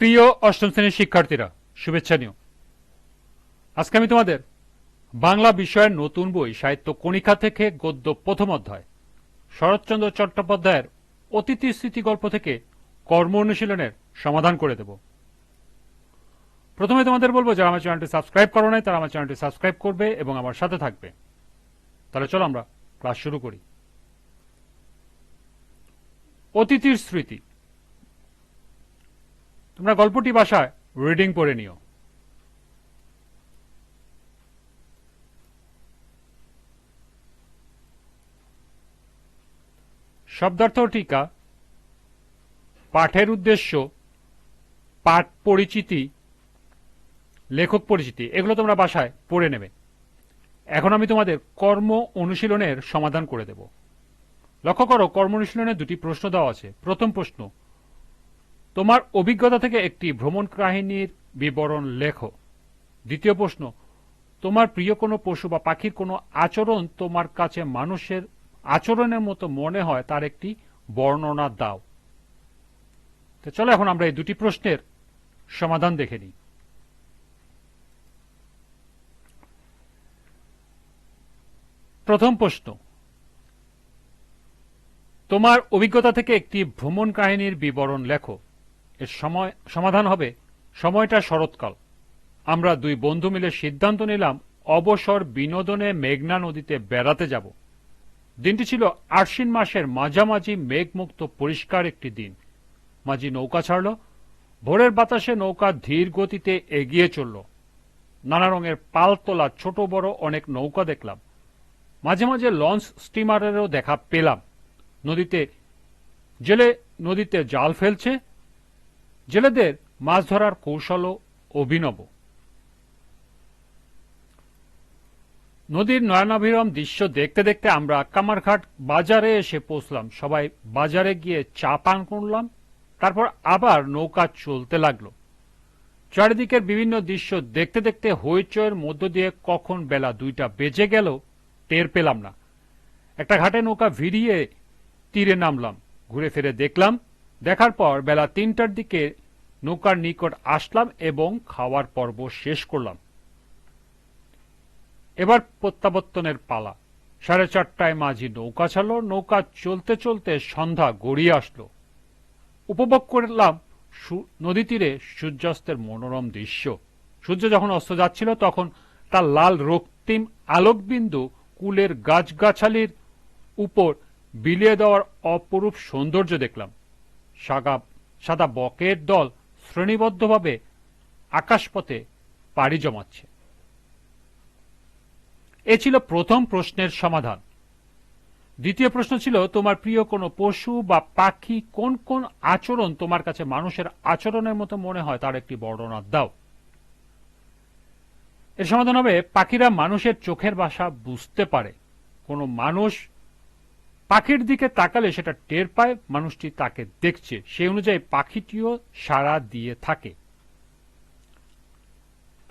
প্রিয় অষ্টম শ্রেণীর শিক্ষার্থীরা, শুভেচ্ছা নিও। আজকে আমি তোমাদের বাংলা বিষয়ের নতুন বই সাহিত্য কণিকা থেকে গদ্য প্রথম অধ্যায় শরৎচন্দ্র চট্টোপাধ্যায়ের অতিথি স্মৃতি গল্প থেকে কর্ম অনুশীলনের সমাধান করে দেব। প্রথমে তোমাদের বলবো, যারা আমার চ্যানেলটি সাবস্ক্রাইব করো নাই তারা আমার চ্যানেলটি সাবস্ক্রাইব করবে এবং আমার সাথে থাকবে। তাহলে চলো আমরা ক্লাস শুরু করি। অতিথির স্মৃতি। তোমরা গল্পটি বাসায় রিডিং পড়ে নিও। শব্দার্থ টিকা, পাঠের উদ্দেশ্য, পাঠ পরিচিতি, লেখক পরিচিতি, এগুলো তোমরা বাসায় পড়ে নেবে। এখন আমি তোমাদের কর্ম অনুশীলনের সমাধান করে দেব। লক্ষ্য করো, কর্ম অনুশীলনের দুটি প্রশ্ন দেওয়া আছে। প্রথম প্রশ্ন, তোমার অভিজ্ঞতা থেকে একটি ভ্রমণ কাহিনীর বিবরণ লেখো। দ্বিতীয় প্রশ্ন, তোমার প্রিয় কোনো পশু বা পাখির কোনো আচরণ তোমার কাছে মানুষের আচরণের মতো মনে হয় তার একটি বর্ণনা দাও। তো চলো এখন আমরা এই দুটি প্রশ্নের সমাধান দেখে নিই। প্রথম প্রশ্ন, তোমার অভিজ্ঞতা থেকে একটি ভ্রমণ কাহিনীর বিবরণ লেখো। এর সমাধান হবে, সময়টা শরৎকাল। আমরা দুই বন্ধু মিলে সিদ্ধান্ত নিলাম অবসর বিনোদনে মেঘনা নদীতে বেড়াতে যাব। দিনটি ছিল আশ্বিন মাসের মাঝামাঝি, মেঘমুক্ত পরিষ্কার একটি দিন। মাঝি নৌকা ছাড়ল। ভোরের বাতাসে নৌকা ধীর গতিতে এগিয়ে চলল। নানা রঙের পাল তোলা ছোট বড় অনেক নৌকা দেখলাম। মাঝে মাঝে লঞ্চ স্টিমারেরও দেখা পেলাম। নদীতে জাল ফেলছে। জেলেদের মাছ ধরার কৌশলও অভিনব। নদীর নয়নাভিরাম দৃশ্য দেখতে দেখতে আমরা কামারঘাট বাজারে এসে পৌঁছলাম। সবাই বাজারে গিয়ে চা পান করলাম। তারপর আবার নৌকা চলতে লাগলো। চারিদিকের বিভিন্ন দৃশ্য দেখতে দেখতে হইচয়ের মধ্য দিয়ে কখন বেলা 2টা বেজে গেল টের পেলাম না। একটা ঘাটে নৌকা ভিড়িয়ে তীরে নামলাম। ঘুরে ফিরে দেখলাম। দেখার পর বেলা 3টার দিকে নৌকার নিকট আসলাম এবং খাওয়ার পর্ব শেষ করলাম। এবার প্রত্যাবর্তনের পালা। 4:30টায় মাঝি নৌকা ছাড়ল। নৌকা চলতে চলতে সন্ধ্যা গড়িয়ে আসলো। উপভোগ করলাম নদী তীরে সূর্যাস্তের মনোরম দৃশ্য। সূর্য যখন অস্ত যাচ্ছিল তখন তার লাল রক্তিম আলোকবিন্দু কুলের গাছগাছালির উপর বিলিয়ে দেওয়ার অপরূপ সৌন্দর্য দেখলাম। সাদা বকের দল শ্রেণীবদ্ধভাবে আকাশপথে পাড়ি জমাচ্ছে। এ ছিল প্রথম প্রশ্নের সমাধান। দ্বিতীয় প্রশ্ন ছিল, তোমার প্রিয় কোনো পশু বা পাখি কোন কোন আচরণ তোমার কাছে মানুষের আচরণের মতো মনে হয় তার একটি বর্ণনা দাও। এর সমাধান হবে, পাখিরা মানুষের চোখের ভাষা বুঝতে পারে। কোনো মানুষ পাখির দিকে তাকালে সেটা টের পায় মানুষটি তাকে দেখছে। সেই অনুযায়ী পাখিটিও সাড়া দিয়ে থাকে।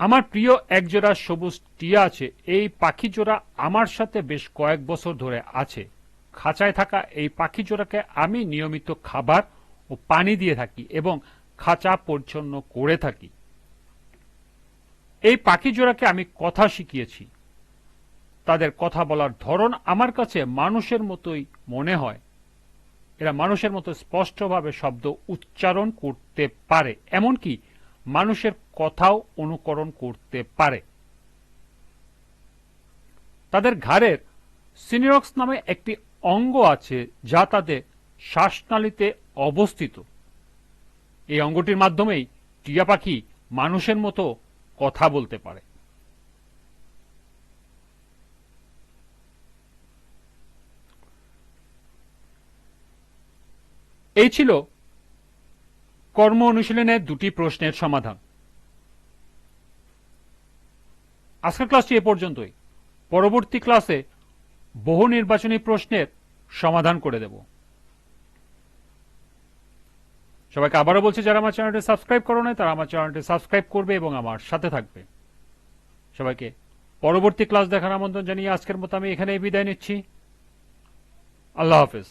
আমার প্রিয় একজোড়া সবুজ টিয়া আছে। এই পাখি জোড়া আমার সাথে বেশ কয়েক বছর ধরে আছে। খাঁচায় থাকা এই পাখি জোড়াকে আমি নিয়মিত খাবার ও পানি দিয়ে থাকি এবং খাঁচা পরিচ্ছন্ন করে থাকি। এই পাখি জোড়াকে আমি কথা শিখিয়েছি। তাদের কথা বলার ধরন আমার কাছে মানুষের মতোই মনে হয়। এরা মানুষের মতো স্পষ্টভাবে শব্দ উচ্চারণ করতে পারে, এমনকি মানুষের কথাও অনুকরণ করতে পারে। তাদের ঘাড়ের সিনিরক্স নামে একটি অঙ্গ আছে যা তাদের শ্বাসনালীতে অবস্থিত। এই অঙ্গটির মাধ্যমেই টিয়া পাখি মানুষের মতো কথা বলতে পারে। এই ছিল কর্ম অনুশীলনের দুটি প্রশ্নের সমাধান। আজকের ক্লাসটি এ পর্যন্তই। পরবর্তী ক্লাসে বহু নির্বাচনী প্রশ্নের সমাধান করে দেব। সবাইকে আবারও বলছি, যারা আমার চ্যানেলটি সাবস্ক্রাইব করো নাই তারা আমার চ্যানেলটি সাবস্ক্রাইব করবে এবং আমার সাথে থাকবে। সবাইকে পরবর্তী ক্লাস দেখার আমন্ত্রণ জানিয়ে আজকের মতো আমি এখানেই বিদায় নিচ্ছি। আল্লাহ হাফেজ।